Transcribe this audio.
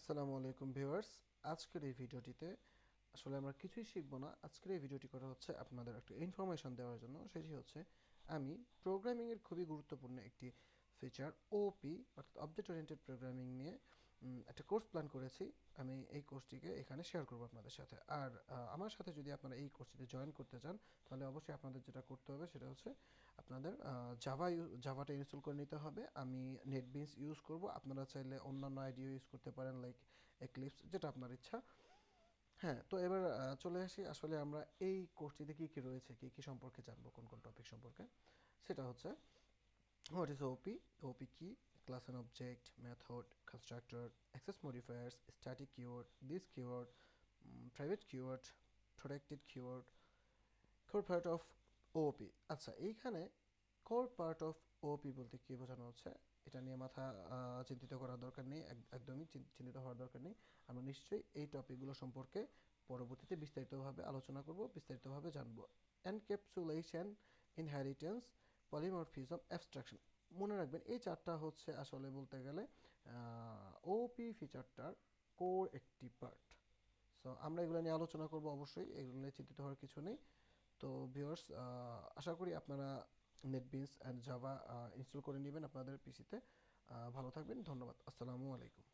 আসসালামু আলাইকুম ভিউয়ার্স। আজকের এই ভিডিওটিতে আসলে আমরা কিছুই শিখব না। আজকের এই ভিডিওটি করা হচ্ছে আপনাদের একটা ইনফরমেশন দেওয়ার জন্য। সেটি হচ্ছে আমি প্রোগ্রামিংয়ের খুবই গুরুত্বপূর্ণ একটি ফিচার ওপি অর্থাৎ অবজেক্ট ওরিয়েন্টেড প্রোগ্রামিং নিয়ে একটা কোর্স প্ল্যান করেছি। আমি এই কোর্সটিকে এখানে শেয়ার করব আপনাদের সাথে। আর আমার সাথে যদি আপনারা এই কোর্সটিতে জয়েন করতে চান তাহলে অবশ্যই আপনাদের যেটা করতে হবে সেটা হচ্ছে আপনাদের জাভাটা ইনস্টল করে নিতে হবে। আমি নেটবিনস ইউজ করব, আপনারা চাইলে অন্যান্য আইডিও ইউজ করতে পারেন লাইক এক্লিপস, যেটা আপনার ইচ্ছা। হ্যাঁ, তো এবার চলে আসি আসলে আমরা এই কোর্সটিতে কী কী রয়েছে, কী কী সম্পর্কে জানবো, কোন কোন টপিক সম্পর্কে। সেটা হচ্ছে হোয়াট ইজ ওপি, ওপি কি, class and object, method, constructor, access modifiers, static keyword, this keyword, private keyword, protected keyword, core part of ওপি। আচ্ছা, এইখানে কোর পার্ট অফ ওপি বলতে কী বোঝানো হচ্ছে এটা নিয়ে মাথা চিন্তিত করার দরকার নেই, একদমই চিন্তিত হওয়ার দরকার নেই। আমরা নিশ্চয়ই এই টপিকগুলো সম্পর্কে পরবর্তীতে বিস্তারিতভাবে আলোচনা করব, বিস্তারিতভাবে জানবো। Encapsulation, inheritance, polymorphism, abstraction. মনে রাখবেন এই চারটা হচ্ছে আসলে বলতে গেলে ওপি ফিচারটার কোর একটি পার্ট। সো আমরা এগুলো নিয়ে আলোচনা করব, অবশ্যই এগুলো নিয়ে চিন্তিত হওয়ার কিছু নেই। তো ভিউয়ার্স, আশা করি আপনারা নেটবিনস অ্যান্ড জাভা ইনস্টল করে নেবেন আপনাদের পিসিতে। ভালো থাকবেন, ধন্যবাদ। আসসালামু আলাইকুম।